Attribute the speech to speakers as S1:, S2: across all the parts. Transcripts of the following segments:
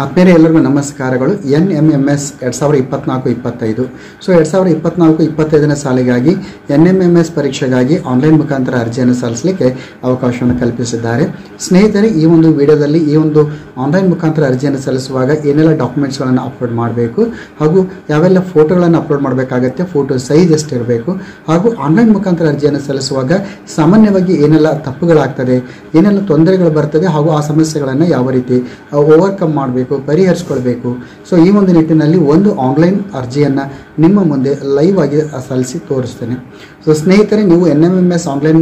S1: ಆತ್ಮೀಯರೇ ಎಲ್ಲರಿಗೂ ನಮಸ್ಕಾರಗಳು. NMMS 2024-25 ಸೊ 2024-25ನೇ ಸಾಲಿಗಾಗಿ NMMS ಪರೀಕ್ಷೆಗಾಗಿ ಆನ್ಲೈನ್ ಮುಖಾಂತರ ಅರ್ಜಿಯನ್ನು ಸಲ್ಲಿಸಲಿಕ್ಕೆ ಅವಕಾಶವನ್ನು ಕಲ್ಪಿಸಿದ್ದಾರೆ. ಸ್ನೇಹಿತರೆ, ಈ ಒಂದು ವಿಡಿಯೋದಲ್ಲಿ ಈ ಒಂದು ಆನ್ಲೈನ್ ಮುಖಾಂತರ ಅರ್ಜಿಯನ್ನು ಸಲ್ಲಿಸುವಾಗ ಏನೆಲ್ಲ ಡಾಕ್ಯುಮೆಂಟ್ಸ್ಗಳನ್ನು ಅಪ್ಲೋಡ್ ಮಾಡಬೇಕು ಹಾಗೂ ಯಾವೆಲ್ಲ ಫೋಟೋಗಳನ್ನು ಅಪ್ಲೋಡ್ ಮಾಡಬೇಕಾಗತ್ತೆ, ಫೋಟೋ ಸೈಜ್ ಎಷ್ಟಿರಬೇಕು ಹಾಗೂ ಆನ್ಲೈನ್ ಮುಖಾಂತರ ಅರ್ಜಿಯನ್ನು ಸಲ್ಲಿಸುವಾಗ ಸಾಮಾನ್ಯವಾಗಿ ಏನೆಲ್ಲ ತಪ್ಪುಗಳಾಗ್ತದೆ, ಏನೆಲ್ಲ ತೊಂದರೆಗಳು ಬರ್ತದೆ ಹಾಗೂ ಆ ಸಮಸ್ಯೆಗಳನ್ನು ಯಾವ ರೀತಿ ಓವರ್ಕಮ್ ಮಾಡಬೇಕು, ಪರಿಹರಿಸಿಕೊಳ್ಬೇಕು. ಸೊ ಈ ಒಂದು ನಿಟ್ಟಿನಲ್ಲಿ ಒಂದು ಆನ್ಲೈನ್ ಅರ್ಜಿಯನ್ನು ನಿಮ್ಮ ಮುಂದೆ ಲೈವ್ ಆಗಿ ಸಲ್ಲಿಸಿ ತೋರಿಸ್ತೇನೆ. ಸೊ ಸ್ನೇಹಿತರೆ, ನೀವು NMMS ಆನ್ಲೈನ್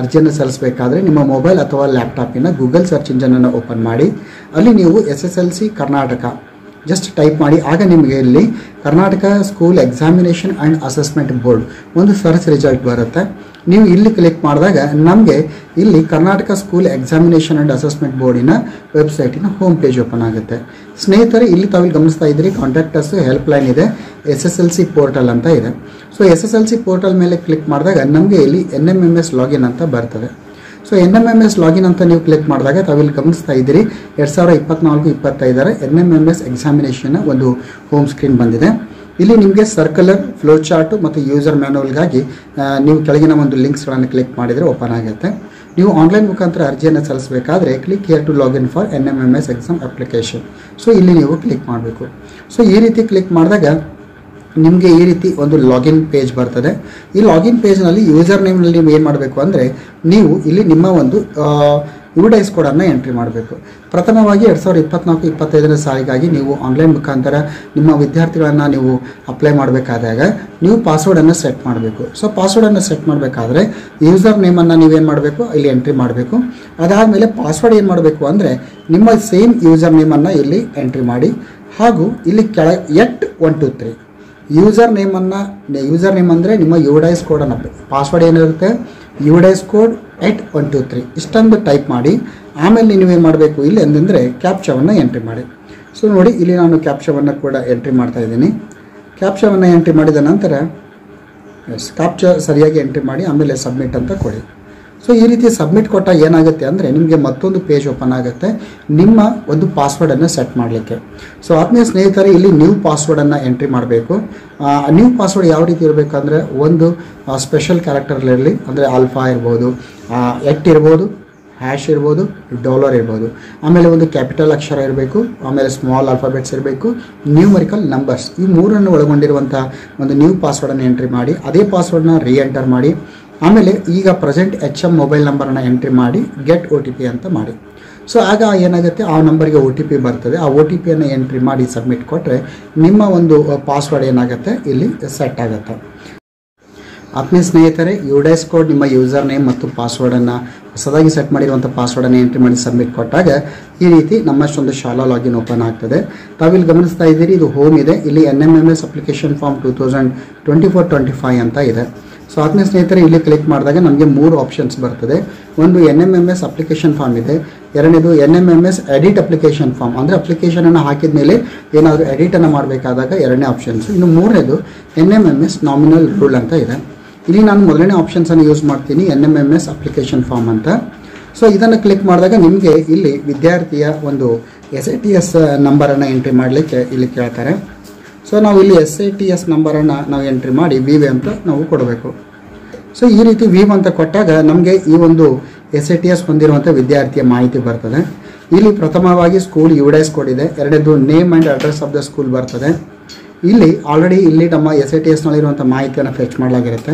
S1: ಅರ್ಜಿಯನ್ನು ಸಲ್ಲಿಸಬೇಕಾದ್ರೆ ನಿಮ್ಮ ಮೊಬೈಲ್ ಅಥವಾ ಲ್ಯಾಪ್ಟಾಪಿನ ಗೂಗಲ್ ಸರ್ಚ್ ಇಂಜನನ್ನು ಓಪನ್ ಮಾಡಿ ಅಲ್ಲಿ ನೀವು SSLC ಕರ್ನಾಟಕ ಜಸ್ಟ್ ಟೈಪ್ ಮಾಡಿ. ಆಗ ನಿಮಗೆ ಇಲ್ಲಿ Karnataka school examination and assessment board ಒಂದು ಸರ್ಚ್ ರಿಸಲ್ಟ್ ಬರುತ್ತೆ. ನೀವು ಇಲ್ಲಿ ಕ್ಲಿಕ್ ಮಾಡಿದಾಗ ನಮಗೆ ಇಲ್ಲಿ Karnataka school examination and assessment ಬೋರ್ಡಿನ ವೆಬ್ಸೈಟಿನ ಹೋಮ್ ಪೇಜ್ ಓಪನ್ ಆಗುತ್ತೆ. ಸ್ನೇಹಿತರೆ, ಇಲ್ಲಿ ತಾವಿಲ್ಲಿ ಗಮನಿಸ್ತಾ ಇದ್ದೀರಿ, ಕಾಂಟ್ಯಾಕ್ಟರ್ಸ್ ಹೆಲ್ಪ್ ಲೈನ್ ಇದೆ, SSLC ಪೋರ್ಟಲ್ ಅಂತ ಇದೆ. ಸೊ SSLC ಪೋರ್ಟಲ್ ಮೇಲೆ ಕ್ಲಿಕ್ ಮಾಡಿದಾಗ ನಮಗೆ ಇಲ್ಲಿ NMMS ಲಾಗಿನ್ ಅಂತ ಬರ್ತದೆ. ಸೊ NMMS ಲಾಗಿನ್ ಅಂತ ನೀವು ಕ್ಲಿಕ್ ಮಾಡಿದಾಗ ತಾವಿಲ್ಲಿ ಗಮನಿಸ್ತಾ ಇದ್ದೀರಿ 2024-25 NMMS ಎಕ್ಸಾಮಿನೇಷನ್ ಒಂದು ಹೋಮ್ ಸ್ಕ್ರೀನ್ ಬಂದಿದೆ. ಇಲ್ಲಿ ನಿಮಗೆ ಸರ್ಕ್ಯುಲರ್, ಫ್ಲೋ ಚಾರ್ಟು ಮತ್ತು ಯೂಸರ್ ಮ್ಯಾನುವಲ್ಗಾಗಿ ನೀವು ಕೆಳಗಿನ ಒಂದು ಲಿಂಕ್ಸ್ಗಳನ್ನು ಕ್ಲಿಕ್ ಮಾಡಿದರೆ ಓಪನ್ ಆಗುತ್ತೆ. ನೀವು ಆನ್ಲೈನ್ ಮುಖಾಂತರ ಅರ್ಜಿಯನ್ನು ಸಲ್ಲಿಸಬೇಕಾದ್ರೆ click here to login for NMMS exam application. So ಇಲ್ಲಿ ನೀವು ಕ್ಲಿಕ್ ಮಾಡಬೇಕು. ಸೊ ಈ ರೀತಿ ಕ್ಲಿಕ್ ಮಾಡಿದಾಗ ನಿಮಗೆ ಈ ರೀತಿ ಒಂದು ಲಾಗಿನ್ ಪೇಜ್ ಬರ್ತದೆ. ಈ ಲಾಗಿನ್ ಪೇಜ್ನಲ್ಲಿ ಯೂಸರ್ ನೇಮ್ನಲ್ಲಿ ನೀವು ಏನು ಮಾಡಬೇಕು ಅಂದರೆ ನೀವು ಇಲ್ಲಿ ನಿಮ್ಮ ಒಂದು UDIS ಕೋಡನ್ನು ಎಂಟ್ರಿ ಮಾಡಬೇಕು. ಪ್ರಥಮವಾಗಿ 2024-25ನೇ ಸಾಲಿಗಾಗಿ ನೀವು ಆನ್ಲೈನ್ ಮುಖಾಂತರ ನಿಮ್ಮ ವಿದ್ಯಾರ್ಥಿಗಳನ್ನು ನೀವು ಅಪ್ಲೈ ಮಾಡಬೇಕಾದಾಗ ನೀವು ಪಾಸ್ವರ್ಡನ್ನು ಸೆಟ್ ಮಾಡಬೇಕು. ಸೊ ಪಾಸ್ವರ್ಡನ್ನು ಸೆಟ್ ಮಾಡಬೇಕಾದ್ರೆ ಯೂಸರ್ ನೇಮನ್ನು ನೀವೇನು ಮಾಡಬೇಕು, ಇಲ್ಲಿ ಎಂಟ್ರಿ ಮಾಡಬೇಕು. ಅದಾದಮೇಲೆ ಪಾಸ್ವರ್ಡ್ ಏನು ಮಾಡಬೇಕು ಅಂದರೆ ನಿಮ್ಮ ಸೇಮ್ ಯೂಸರ್ ನೇಮನ್ನು ಇಲ್ಲಿ ಎಂಟ್ರಿ ಮಾಡಿ ಹಾಗೂ ಇಲ್ಲಿ @123 ಯೂಸರ್ ನೇಮ್ ಅಂದರೆ ನಿಮ್ಮ UDIS ಕೋಡನ್ನು, ಪಾಸ್ವರ್ಡ್ ಏನಿರುತ್ತೆ UDIS ಕೋಡ್ @123 ಇಷ್ಟೊಂದು ಟೈಪ್ ಮಾಡಿ. ಆಮೇಲೆ ನೀವೇನು ಮಾಡಬೇಕು ಇಲ್ಲಿ ಅಂತಂದರೆ ಕ್ಯಾಪ್ಚಾವನ್ನು ಎಂಟ್ರಿ ಮಾಡಿ. ಸೊ ನೋಡಿ, ಇಲ್ಲಿ ನಾನು ಕ್ಯಾಪ್ಚಾವನ್ನು ಕೂಡ ಎಂಟ್ರಿ ಮಾಡ್ತಾ ಇದ್ದೀನಿ. ಕ್ಯಾಪ್ಚಾವನ್ನು ಎಂಟ್ರಿ ಮಾಡಿದ ನಂತರ ಕ್ಯಾಪ್ಚಾ ಸರಿಯಾಗಿ ಎಂಟ್ರಿ ಮಾಡಿ ಆಮೇಲೆ ಸಬ್ಮಿಟ್ ಅಂತ ಕೊಡಿ. ಸೊ ಈ ರೀತಿ ಸಬ್ಮಿಟ್ ಕೊಟ್ಟಾಗ ಏನಾಗುತ್ತೆ ಅಂದರೆ ನಿಮಗೆ ಮತ್ತೊಂದು ಪೇಜ್ ಓಪನ್ ಆಗುತ್ತೆ ನಿಮ್ಮ ಒಂದು ಪಾಸ್ವರ್ಡನ್ನು ಸೆಟ್ ಮಾಡಲಿಕ್ಕೆ. ಸೊ ಆತ್ಮೀಯ ಸ್ನೇಹಿತರೆ, ಇಲ್ಲಿ ನ್ಯೂ ಪಾಸ್ವರ್ಡನ್ನು ಎಂಟ್ರಿ ಮಾಡಬೇಕು. ನ್ಯೂ ಪಾಸ್ವರ್ಡ್ ಯಾವ ರೀತಿ ಇರಬೇಕಂದ್ರೆ ಒಂದು ಸ್ಪೆಷಲ್ ಕ್ಯಾರೆಕ್ಟರ್ಲಿರಲಿ, ಅಂದರೆ ಆಲ್ಫಾ ಇರ್ಬೋದು, ಇರ್ಬೋದು, ಹ್ಯಾಶ್ ಇರ್ಬೋದು, $, ಇರ್ಬೋದು. ಆಮೇಲೆ ಒಂದು ಕ್ಯಾಪಿಟಲ್ ಅಕ್ಷರ ಇರಬೇಕು, ಆಮೇಲೆ ಸ್ಮಾಲ್ ಆಲ್ಫಾಬೆಟ್ಸ್ ಇರಬೇಕು, ನ್ಯೂಮರಿಕಲ್ ನಂಬರ್ಸ್, ಈ ಮೂರನ್ನು ಒಳಗೊಂಡಿರುವಂಥ ಒಂದು ನ್ಯೂ ಪಾಸ್ವರ್ಡನ್ನು ಎಂಟ್ರಿ ಮಾಡಿ. ಅದೇ ಪಾಸ್ವರ್ಡ್ನ ಎಂಟರ್ ಮಾಡಿ. ಆಮೇಲೆ ಈಗ ಪ್ರೆಸೆಂಟ್ HM ಮೊಬೈಲ್ ನಂಬರನ್ನು ಎಂಟ್ರಿ ಮಾಡಿ ಗೆಟ್ OTP ಅಂತ ಮಾಡಿ. ಸೊ ಆಗ ಏನಾಗುತ್ತೆ, ಆ ನಂಬರ್ಗೆ OTP ಬರ್ತದೆ. ಆ OTPಯನ್ನು ಎಂಟ್ರಿ ಮಾಡಿ ಸಬ್ಮಿಟ್ ಕೊಟ್ಟರೆ ನಿಮ್ಮ ಒಂದು ಪಾಸ್ವರ್ಡ್ ಏನಾಗುತ್ತೆ ಇಲ್ಲಿ ಸೆಟ್ ಆಗುತ್ತೆ. ಆತ್ಮೀಯ ಸ್ನೇಹಿತರೆ, UDIS ಕೋಡ್, ನಿಮ್ಮ ಯೂಸರ್ ನೇಮ್ ಮತ್ತು ಪಾಸ್ವರ್ಡನ್ನು ಹೊಸದಾಗಿ ಸೆಟ್ ಮಾಡಿರುವಂಥ ಪಾಸ್ವರ್ಡನ್ನು ಎಂಟ್ರಿ ಮಾಡಿ ಸಬ್ಮಿಟ್ ಕೊಟ್ಟಾಗ ಈ ರೀತಿ ನಮ್ಮಷ್ಟೊಂದು ಶಾಲಾ ಲಾಗಿನ್ ಓಪನ್ ಆಗ್ತದೆ. ತಾವಿಲ್ಲಿ ಗಮನಿಸ್ತಾ ಇದ್ದೀರಿ, ಇದು ಹೋಮ್ ಇದೆ. ಇಲ್ಲಿ NMMS ಅಪ್ಲಿಕೇಶನ್ ಫಾರ್ಮ್ 2024-25 ಅಂತ ಇದೆ. ಸೊ ಆತ್ಮೀಯ ಸ್ನೇಹಿತರೆ, ಇಲ್ಲಿ ಕ್ಲಿಕ್ ಮಾಡಿದಾಗ ನಮಗೆ 3 ಆಪ್ಷನ್ಸ್ ಬರ್ತದೆ. ಒಂದು NMMS ಅಪ್ಲಿಕೇಶನ್ ಫಾರ್ಮ್ ಇದೆ, ಎರಡನೇದು NMMS ಎಡಿಟ್ ಅಪ್ಲಿಕೇಶನ್ ಫಾರ್ಮ್, ಅಂದರೆ ಅಪ್ಲಿಕೇಶನನ್ನು ಹಾಕಿದ ಮೇಲೆ ಏನಾದರೂ ಎಡಿಟನ್ನು ಮಾಡಬೇಕಾದಾಗ ಎರಡನೇ ಆಪ್ಷನ್ಸು. ಇನ್ನು ಮೂರನೇದು NMMS ನಾಮಿನಲ್ ರೂಲ್ ಅಂತ ಇದೆ. ಇಲ್ಲಿ ನಾನು ಮೊದಲನೇ ಆಪ್ಷನ್ಸನ್ನು ಯೂಸ್ ಮಾಡ್ತೀನಿ, NMMS ಅಪ್ಲಿಕೇಶನ್ ಫಾರ್ಮ್ ಅಂತ. ಸೊ ಇದನ್ನು ಕ್ಲಿಕ್ ಮಾಡಿದಾಗ ನಿಮಗೆ ಇಲ್ಲಿ ವಿದ್ಯಾರ್ಥಿಯ ಒಂದು SATS ನಂಬರನ್ನು ಎಂಟ್ರಿ ಮಾಡಲಿಕ್ಕೆ ಇಲ್ಲಿ ಕೇಳ್ತಾರೆ. ಸೊ ನಾವು ಇಲ್ಲಿ SATS ನಂಬರನ್ನು ನಾವು ಎಂಟ್ರಿ ಮಾಡಿ VV ಅಂತ ನಾವು ಕೊಡಬೇಕು. ಸೊ ಈ ರೀತಿ VV ಅಂತ ಕೊಟ್ಟಾಗ ನಮಗೆ ಈ ಒಂದು SATS ಹೊಂದಿರುವಂಥ ವಿದ್ಯಾರ್ಥಿಯ ಮಾಹಿತಿ ಬರ್ತದೆ. ಇಲ್ಲಿ ಪ್ರಥಮವಾಗಿ ಸ್ಕೂಲ್ UDIS ಕೋಡ್ ಇದೆ, ಎರಡನೇದು name and address of the school ಬರ್ತದೆ. ಇಲ್ಲಿ ಆಲ್ರೆಡಿ ಇಲ್ಲಿ ನಮ್ಮ SATSನಲ್ಲಿರುವಂಥ ಮಾಹಿತಿಯನ್ನು ಫೆಚ್ ಮಾಡಲಾಗಿರುತ್ತೆ.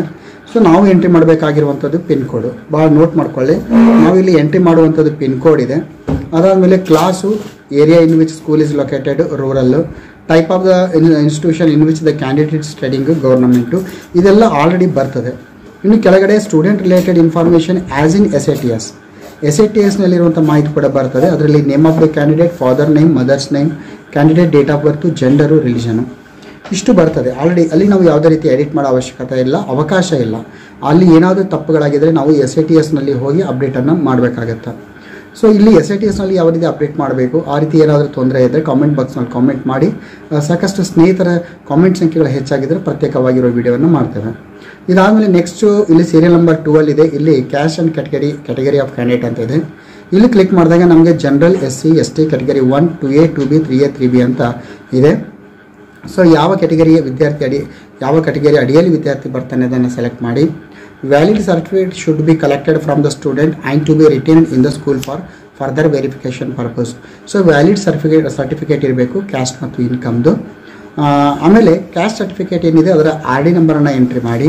S1: ಸೊ ನಾವು ಎಂಟ್ರಿ ಮಾಡಬೇಕಾಗಿರುವಂಥದ್ದು ಪಿನ್ ಕೋಡು, ಭಾಳ ನೋಟ್ ಮಾಡ್ಕೊಳ್ಳಿ. ನಾವು ಇಲ್ಲಿ ಎಂಟ್ರಿ ಮಾಡುವಂಥದ್ದು ಪಿನ್ ಕೋಡ್ ಇದೆ. ಅದಾದಮೇಲೆ class, area in which school is located, rural, type of the institution in which the candidate studying, government, ಇದೆಲ್ಲ ಆಲ್ರೆಡಿ ಬರ್ತದೆ. ಇನ್ನು ಕೆಳಗಡೆ student related information as in SATSನಲ್ಲಿರುವಂಥ ಮಾಹಿತಿ ಕೂಡ ಬರ್ತದೆ. ಅದರಲ್ಲಿ name of the candidate, father name, mother's name, candidate date of birth, gender, religion, ಇಷ್ಟು ಬರ್ತದೆ ಆಲ್ರೆಡಿ. ಅಲ್ಲಿ ನಾವು ಯಾವುದೇ ರೀತಿ ಎಡಿಟ್ ಮಾಡೋ ಅವಶ್ಯಕತೆ ಇಲ್ಲ, ಅವಕಾಶ ಇಲ್ಲ. ಅಲ್ಲಿ ಏನಾದರೂ ತಪ್ಪುಗಳಾಗಿದ್ದರೆ ನಾವು SATSನಲ್ಲಿ ಹೋಗಿ ಅಪ್ಡೇಟನ್ನು ಮಾಡಬೇಕಾಗತ್ತೆ. ಸೊ ಇಲ್ಲಿ SATSನಲ್ಲಿ ಯಾವ ರೀತಿ ಅಪ್ಡೇಟ್ ಮಾಡಬೇಕು, ಆ ರೀತಿ ಏನಾದರೂ ತೊಂದರೆ ಇದ್ದರೆ ಕಾಮೆಂಟ್ ಬಾಕ್ಸ್ನಲ್ಲಿ ಕಾಮೆಂಟ್ ಮಾಡಿ. ಸಾಕಷ್ಟು ಸ್ನೇಹಿತರ ಕಾಮೆಂಟ್ ಸಂಖ್ಯೆಗಳು ಹೆಚ್ಚಾಗಿದ್ದರೆ ಪ್ರತ್ಯೇಕವಾಗಿರೋ ವಿಡಿಯೋವನ್ನು ಮಾಡ್ತೇವೆ. ಇದಾದಮೇಲೆ ನೆಕ್ಸ್ಟು ಇಲ್ಲಿ ಸೀರಿಯಲ್ ನಂಬರ್ 12 ಇದೆ. ಇಲ್ಲಿ cash and category of candidate ಅಂತ ಇದೆ. ಇಲ್ಲಿ ಕ್ಲಿಕ್ ಮಾಡಿದಾಗ ನಮಗೆ general SC ST category 1 2A 2B 3A 3B ಅಂತ ಇದೆ. ಸೊ ಯಾವ ಕ್ಯಾಟಗರಿಯ ವಿದ್ಯಾರ್ಥಿ ಯಾವ ಕ್ಯಾಟಗರಿ ಅಡಿಯಲ್ಲಿ ವಿದ್ಯಾರ್ಥಿ ಬರ್ತಾನೆ ಅದನ್ನು ಸೆಲೆಕ್ಟ್ ಮಾಡಿ. Valid certificate should be collected from the student and to be retained in the school for further verification purpose. So valid certificate ಇರಬೇಕು ಕ್ಯಾಸ್ಟ್ ಮತ್ತು ಇನ್ಕಮ್ದು. ಆಮೇಲೆ ಕ್ಯಾಸ್ಟ್ ಸರ್ಟಿಫಿಕೇಟ್ ಏನಿದೆ ಅದರ RD ನಂಬರನ್ನು ಎಂಟ್ರಿ ಮಾಡಿ.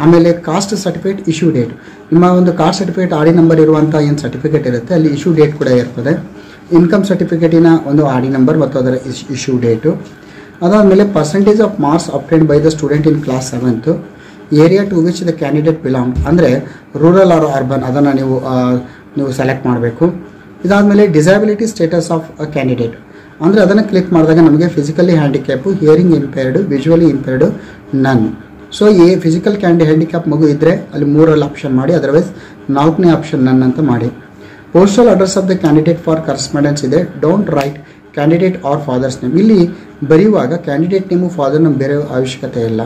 S1: ಆಮೇಲೆ ಕಾಸ್ಟ್ ಸರ್ಟಿಫಿಕೇಟ್ ಇಶ್ಯೂ ಡೇಟ್, ನಿಮ್ಮ ಒಂದು ಕಾಸ್ಟ್ ಸರ್ಟಿಫಿಕೇಟ್ RD ನಂಬರ್ ಇರುವಂಥ ಏನು ಸರ್ಟಿಫಿಕೇಟ್ ಇರುತ್ತೆ ಅಲ್ಲಿ ಇಶ್ಯೂ ಡೇಟ್ ಕೂಡ ಇರ್ತದೆ. ಇನ್ಕಮ್ ಸರ್ಟಿಫಿಕೇಟಿನ ಒಂದು RD ನಂಬರ್ ಮತ್ತು ಅದರ ಇಶ್ಯೂ ಡೇಟು. ಅದಾದಮೇಲೆ percentage of marks obtained by the student in class 7th, area to which the candidate belong, ಅಂದರೆ ರೂರಲ್ ಆರ್ ಅರ್ಬನ್ ಅದನ್ನು ನೀವು ಸೆಲೆಕ್ಟ್ ಮಾಡಬೇಕು. ಇದಾದಮೇಲೆ disability status of a candidate, ಅಂದರೆ ಅದನ್ನು ಕ್ಲಿಕ್ ಮಾಡಿದಾಗ ನಮಗೆ physically handicap, hearing impaired, visually impaired, none. So physical handicap ಮಗು ಇದ್ದರೆ ಅಲ್ಲಿ 3ರಲ್ಲಿ ಆಪ್ಷನ್ ಮಾಡಿ, ಅದರ್ವೈಸ್ 4ನೇ ಆಪ್ಷನ್ ನನ್ ಅಂತ ಮಾಡಿ. Postal address of the candidate for correspondence ಇದೆ. Don't write candidate or father's name, ಇಲ್ಲಿ ಬರೆಯುವಾಗ ಕ್ಯಾಂಡಿಡೇಟ್ ನೇಮು ಫಾದರ್ ನೇಮ್ ಬೇರೆ ಅವಶ್ಯಕತೆ ಇಲ್ಲ.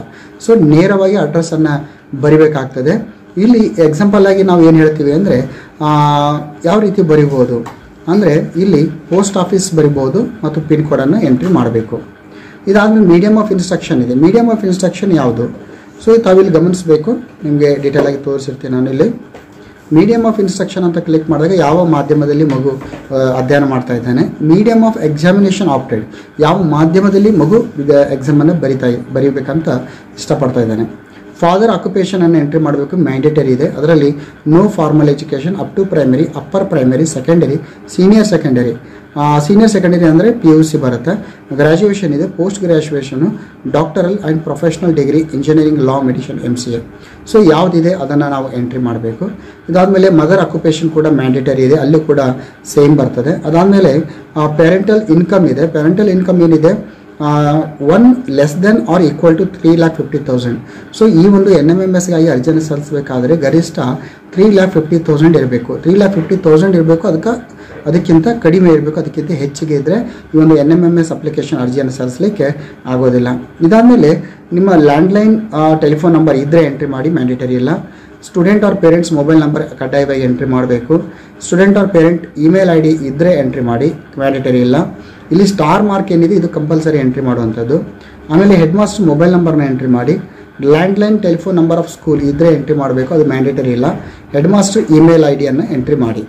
S1: ಸೊ ನೇರವಾಗಿ ಅಡ್ರೆಸ್ಸನ್ನು ಬರಿಬೇಕಾಗ್ತದೆ. ಇಲ್ಲಿ ಎಕ್ಸಾಂಪಲ್ ಆಗಿ ನಾವು ಏನು ಹೇಳ್ತೀವಿ ಅಂದರೆ ಯಾವ ರೀತಿ ಬರಿಬೋದು ಅಂದರೆ ಇಲ್ಲಿ ಪೋಸ್ಟ್ ಆಫೀಸ್ ಬರಿಬೋದು ಮತ್ತು ಪಿನ್ ಕೋಡನ್ನು ಎಂಟ್ರಿ ಮಾಡಬೇಕು. ಇದಾದಮೇಲೆ ಮೀಡಿಯಮ್ ಆಫ್ ಇನ್ಸ್ಟ್ರಕ್ಷನ್ ಇದೆ. ಮೀಡಿಯಮ್ ಆಫ್ ಇನ್ಸ್ಟ್ರಕ್ಷನ್ ಯಾವುದು? ಸೊ ತಾವಿಲ್ಲಿ ಗಮನಿಸಬೇಕು, ನಿಮಗೆ ಡೀಟೇಲ್ ಆಗಿ ತೋರಿಸಿರ್ತೀನಿ ನಾನು. ಇಲ್ಲಿ ಮೀಡಿಯಮ್ ಆಫ್ ಇನ್ಸ್ಟ್ರಕ್ಷನ್ ಅಂತ ಕ್ಲಿಕ್ ಮಾಡಿದಾಗ ಯಾವ ಮಾಧ್ಯಮದಲ್ಲಿ ಮಗು ಅಧ್ಯಯನ ಮಾಡ್ತಾ ಇದ್ದಾನೆ. ಮೀಡಿಯಮ್ ಆಫ್ ಎಕ್ಸಾಮಿನೇಷನ್ ಆಪ್ಟೆಡ್, ಯಾವ ಮಾಧ್ಯಮದಲ್ಲಿ ಮಗು ಎಕ್ಸಾಮನ್ನು ಬರೀಬೇಕಂತ ಇಷ್ಟಪಡ್ತಾ ಇದ್ದಾನೆ. ಫಾದರ್ ಆಕ್ಯುಪೇಷನ್ ಅನ್ನು ಎಂಟ್ರಿ ಮಾಡಬೇಕು, ಮ್ಯಾಂಡೇಟರಿ ಇದೆ. ಅದರಲ್ಲಿ no formal education up to primary, upper primary, secondary, senior secondary. Senior secondary ಅಂದರೆ PUC ಬರುತ್ತೆ. ಗ್ರ್ಯಾಜುಯೇಷನ್ ಇದೆ, post graduation, doctoral and professional degree, engineering, law, medicine, MCA. So ಯಾವುದಿದೆ ಅದನ್ನು ನಾವು ಎಂಟ್ರಿ ಮಾಡಬೇಕು. ಇದಾದಮೇಲೆ ಮದರ್ ಆಕ್ಯುಪೇಷನ್ ಕೂಡ ಮ್ಯಾಂಡೇಟರಿ ಇದೆ, ಅಲ್ಲೂ ಕೂಡ ಸೇಮ್ ಬರ್ತದೆ. ಅದಾದಮೇಲೆ ಪೇರೆಂಟಲ್ ಇನ್ಕಮ್ ಇದೆ. ಪೇರೆಂಟಲ್ ಇನ್ಕಮ್ ಏನಿದೆ 1 less than or equal to 3,50,000. So ಈ ಒಂದು NMMSಗಾಗಿ ಅರ್ಜಿಯನ್ನು ಸಲ್ಲಿಸಬೇಕಾದ್ರೆ ಗರಿಷ್ಠ 3,50,000 ಇರಬೇಕು. 3,50,000 ಇರಬೇಕು, ಅದಕ್ಕಿಂತ ಕಡಿಮೆ ಇರಬೇಕು. ಅದಕ್ಕಿಂತ ಹೆಚ್ಚಿಗೆ ಇದ್ದರೆ ಈ ಒಂದು NMMS ಅಪ್ಲಿಕೇಶನ್ ಅರ್ಜಿಯನ್ನು ಸಲ್ಲಿಸಲಿಕ್ಕೆ ಆಗೋದಿಲ್ಲ. ಇದಾದಮೇಲೆ ನಿಮ್ಮ ಲ್ಯಾಂಡ್ಲೈನ್ ಟೆಲಿಫೋನ್ ನಂಬರ್ ಇದ್ದರೆ ಎಂಟ್ರಿ ಮಾಡಿ, ಮ್ಯಾಂಡೇಟರಿ ಇಲ್ಲ. Student or parents mobile number ಕಡ್ಡಾಯವಾಗಿ ಎಂಟ್ರಿ ಮಾಡಬೇಕು. Student or parent email ID ಇದ್ದರೆ ಎಂಟ್ರಿ ಮಾಡಿ, ಮ್ಯಾಂಡೇಟರಿ ಇಲ್ಲ. ಇಲ್ಲಿ ಸ್ಟಾರ್ ಮಾರ್ಕ್ ಏನಿದೆ ಇದು ಕಂಪಲ್ಸರಿ ಎಂಟ್ರಿ ಮಾಡುವಂಥದ್ದು. ಆಮೇಲೆ ಹೆಡ್ ಮಾಸ್ಟರ್ ಮೊಬೈಲ್ ನಂಬರ್ನ ಎಂಟ್ರಿ ಮಾಡಿ. Landline telephone number of school ಇದ್ದರೆ ಎಂಟ್ರಿ ಮಾಡಬೇಕು, ಅದು ಮ್ಯಾಂಡೇಟರಿ ಇಲ್ಲ. ಹೆಡ್ ಮಾಸ್ಟರ್ ಇಮೇಲ್ IDಯನ್ನು ಎಂಟ್ರಿ ಮಾಡಿ.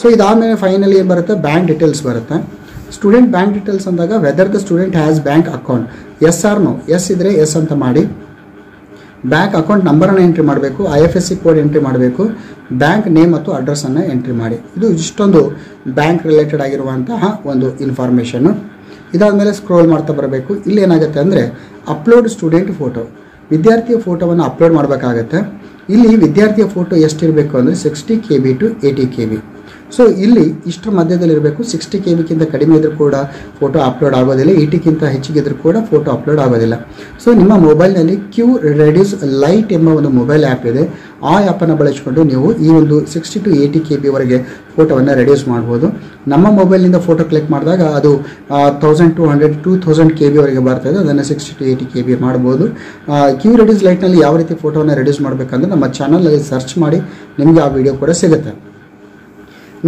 S1: ಸೊ ಇದಾದಮೇಲೆ ಫೈನಲಿ ಏನು ಬರುತ್ತೆ, ಬ್ಯಾಂಕ್ ಡೀಟೇಲ್ಸ್ ಬರುತ್ತೆ. ಸ್ಟೂಡೆಂಟ್ ಬ್ಯಾಂಕ್ ಡೀಟೇಲ್ಸ್ ಅಂದಾಗ whether the student has bank account, yes or no. Yes ಇದ್ದರೆ ಎಸ್ ಅಂತ ಮಾಡಿ. ಬ್ಯಾಂಕ್ ಅಕೌಂಟ್ ನಂಬರನ್ನು ಎಂಟ್ರಿ ಮಾಡಬೇಕು, IFSC ಕೋಡ್ ಎಂಟ್ರಿ ಮಾಡಬೇಕು, ಬ್ಯಾಂಕ್ ನೇಮ್ ಮತ್ತು ಅಡ್ರೆಸ್ಸನ್ನು ಎಂಟ್ರಿ ಮಾಡಿ. ಇದು ಇಷ್ಟೊಂದು ಬ್ಯಾಂಕ್ ರಿಲೇಟೆಡ್ ಆಗಿರುವಂತಹ ಒಂದು ಇನ್ಫಾರ್ಮೇಷನ್ನು. ಇದಾದಮೇಲೆ ಸ್ಕ್ರೋಲ್ ಮಾಡ್ತಾ ಬರಬೇಕು. ಇಲ್ಲಿ ಏನಾಗುತ್ತೆ ಅಂದರೆ ಅಪ್ಲೋಡ್ ಸ್ಟೂಡೆಂಟ್ ಫೋಟೋ, ವಿದ್ಯಾರ್ಥಿಯ ಫೋಟೋವನ್ನು ಅಪ್ಲೋಡ್ ಮಾಡಬೇಕಾಗತ್ತೆ. ಇಲ್ಲಿ ವಿದ್ಯಾರ್ಥಿಯ ಫೋಟೋ ಎಷ್ಟಿರಬೇಕು ಅಂದರೆ 60 KB to 80 KB. ಸೊ ಇಲ್ಲಿ ಇಷ್ಟರ ಮಧ್ಯದಲ್ಲಿರಬೇಕು. 60 KBಗಿಂತ ಕಡಿಮೆ ಇದ್ರೂ ಕೂಡ ಫೋಟೋ ಅಪ್ಲೋಡ್ ಆಗೋದಿಲ್ಲ, 80ಕ್ಕಿಂತ ಹೆಚ್ಚಿಗಿದ್ರೂ ಕೂಡ ಫೋಟೋ ಅಪ್ಲೋಡ್ ಆಗೋದಿಲ್ಲ. ಸೊ ನಿಮ್ಮ ಮೊಬೈಲ್ನಲ್ಲಿ ಕ್ಯೂ ರೆಡ್ಯೂಸ್ ಲೈಟ್ ಎಂಬ ಒಂದು ಮೊಬೈಲ್ ಆ್ಯಪ್ ಇದೆ. ಆ ಆ್ಯಪನ್ನು ಬಳಸಿಕೊಂಡು ನೀವು ಈ ಒಂದು 60 to 80 KBವರೆಗೆ ಫೋಟೋವನ್ನು ರೆಡ್ಯೂಸ್ ಮಾಡ್ಬೋದು. ನಮ್ಮ ಮೊಬೈಲ್ನಿಂದ ಫೋಟೋ ಕ್ಲಿಕ್ ಮಾಡಿದಾಗ ಅದು 1200 to 2000 KBವರೆಗೆ ಬರ್ತದೆ. ಅದನ್ನು 60 to 80 KB ಮಾಡ್ಬೋದು. ಕ್ಯೂ ರೆಡ್ಯೂಸ್ ಲೈಟ್ನಲ್ಲಿ ಯಾವ ರೀತಿ ಫೋಟೋವನ್ನು ರೆಡ್ಯೂಸ್ ಮಾಡಬೇಕಂದ್ರೆ ನಮ್ಮ ಚಾನಲಲ್ಲಿ ಸರ್ಚ್ ಮಾಡಿ ನಿಮಗೆ ಆ ವಿಡಿಯೋ ಕೂಡ ಸಿಗುತ್ತೆ.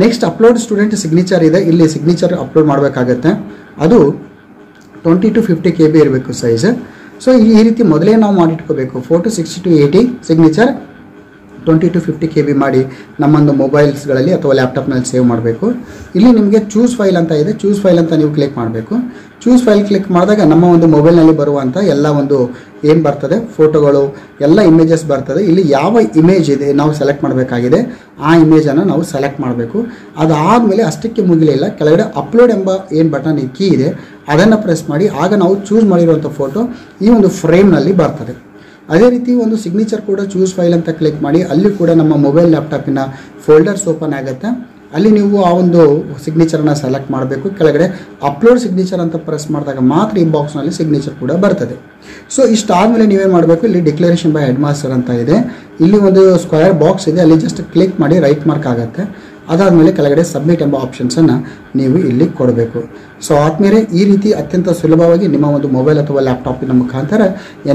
S1: ನೆಕ್ಸ್ಟ್ ಅಪ್ಲೋಡ್ ಸ್ಟೂಡೆಂಟ್ ಸಿಗ್ನೇಚರ್ ಇದೆ. ಇಲ್ಲಿ ಸಿಗ್ನೇಚರ್ ಅಪ್ಲೋಡ್ ಮಾಡಬೇಕಾಗತ್ತೆ. ಅದು 20 to 50 KB ಇರಬೇಕು ಸೈಜ್. ಸೊ ಈ ರೀತಿ ಮೊದಲೇ ನಾವು ಮಾಡಿಟ್ಕೋಬೇಕು. Photo 60 to 80, signature 20 to 50 KB ಮಾಡಿ ನಮ್ಮೊಂದು ಮೊಬೈಲ್ಸ್ಗಳಲ್ಲಿ ಅಥವಾ ಲ್ಯಾಪ್ಟಾಪ್ನಲ್ಲಿ ಸೇವ್ ಮಾಡಬೇಕು. ಇಲ್ಲಿ ನಿಮಗೆ ಚೂಸ್ ಫೈಲ್ ಅಂತ ಇದೆ. ಚೂಸ್ ಫೈಲ್ ಅಂತ ನೀವು ಕ್ಲಿಕ್ ಮಾಡಬೇಕು. ಚೂಸ್ ಫೈಲ್ ಕ್ಲಿಕ್ ಮಾಡಿದಾಗ ನಮ್ಮ ಒಂದು ಮೊಬೈಲ್ನಲ್ಲಿ ಬರುವಂಥ ಎಲ್ಲ ಒಂದು ಏನು ಬರ್ತದೆ ಫೋಟೋಗಳು ಎಲ್ಲ ಇಮೇಜಸ್ ಬರ್ತದೆ. ಇಲ್ಲಿ ಯಾವ ಇಮೇಜ್ ಇದೆ ನಾವು ಸೆಲೆಕ್ಟ್ ಮಾಡಬೇಕಾಗಿದೆ ಆ ಇಮೇಜನ್ನು ನಾವು ಸೆಲೆಕ್ಟ್ ಮಾಡಬೇಕು. ಅದಾದಮೇಲೆ ಅಷ್ಟಕ್ಕೆ ಮುಗಿಲಿಲ್ಲ, ಕೆಳಗಡೆ ಅಪ್ಲೋಡ್ ಎಂಬ ಏನು ಬಟನ್ ಕೀ ಇದೆ ಅದನ್ನು ಪ್ರೆಸ್ ಮಾಡಿ. ಆಗ ನಾವು ಚೂಸ್ ಮಾಡಿರುವಂಥ ಫೋಟೋ ಈ ಒಂದು ಫ್ರೇಮ್ನಲ್ಲಿ ಬರ್ತದೆ. ಅದೇ ರೀತಿ ಒಂದು ಸಿಗ್ನೇಚರ್ ಕೂಡ ಚೂಸ್ ಫೈಲ್ ಅಂತ ಕ್ಲಿಕ್ ಮಾಡಿ. ಅಲ್ಲಿ ಕೂಡ ನಮ್ಮ ಮೊಬೈಲ್ ಲ್ಯಾಪ್ಟಾಪಿನ ಫೋಲ್ಡರ್ಸ್ ಓಪನ್ ಆಗುತ್ತೆ. ಅಲ್ಲಿ ನೀವು ಆ ಒಂದು ಸಿಗ್ನೇಚರನ್ನು ಸೆಲೆಕ್ಟ್ ಮಾಡಬೇಕು. ಕೆಳಗಡೆ ಅಪ್ಲೋಡ್ ಸಿಗ್ನೇಚರ್ ಅಂತ ಪ್ರೆಸ್ ಮಾಡಿದಾಗ ಮಾತ್ರ ಈ ಬಾಕ್ಸ್ನಲ್ಲಿ ಸಿಗ್ನೇಚರ್ ಕೂಡ ಬರ್ತದೆ. ಸೊ ಇಷ್ಟಾದಮೇಲೆ ನೀವೇನು ಮಾಡಬೇಕು, ಇಲ್ಲಿ ಡಿಕ್ಲರೇಷನ್ ಬೈ ಹೆಡ್ ಮಾಸ್ಟರ್ ಅಂತ ಇದೆ. ಇಲ್ಲಿ ಒಂದು ಸ್ಕ್ವೇರ್ ಬಾಕ್ಸ್ ಇದೆ, ಅಲ್ಲಿ ಜಸ್ಟ್ ಕ್ಲಿಕ್ ಮಾಡಿ ರೈಟ್ ಮಾರ್ಕ್ ಆಗುತ್ತೆ. ಅದಾದಮೇಲೆ ಕೆಳಗಡೆ ಸಬ್ಮಿಟ್ ಎಂಬ ಆಪ್ಷನ್ಸನ್ನು ನೀವು ಇಲ್ಲಿ ಕೊಡಬೇಕು. ಸೊ ಆದ್ಮೇಲೆ ಈ ರೀತಿ ಅತ್ಯಂತ ಸುಲಭವಾಗಿ ನಿಮ್ಮ ಒಂದು ಮೊಬೈಲ್ ಅಥವಾ ಲ್ಯಾಪ್ಟಾಪಿನ ಮುಖಾಂತರ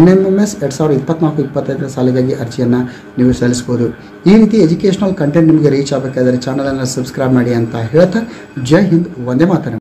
S1: NMMS 2024-25 ಸಾಲಿಗಾಗಿ ಅರ್ಜಿಯನ್ನು ನೀವು ಸಲ್ಲಿಸಬಹುದು. ಈ ರೀತಿ ಎಜುಕೇಷನಲ್ ಕಂಟೆಂಟ್ ನಿಮಗೆ ರೀಚ್ ಆಗಬೇಕಾದರೆ ಚಾನಲನ್ನು ಸಬ್ಸ್ಕ್ರೈಬ್ ಮಾಡಿ ಅಂತ ಹೇಳ್ತಾ ಜೈ ಹಿಂದ್, ವಂದೇ ಮಾತರಂ.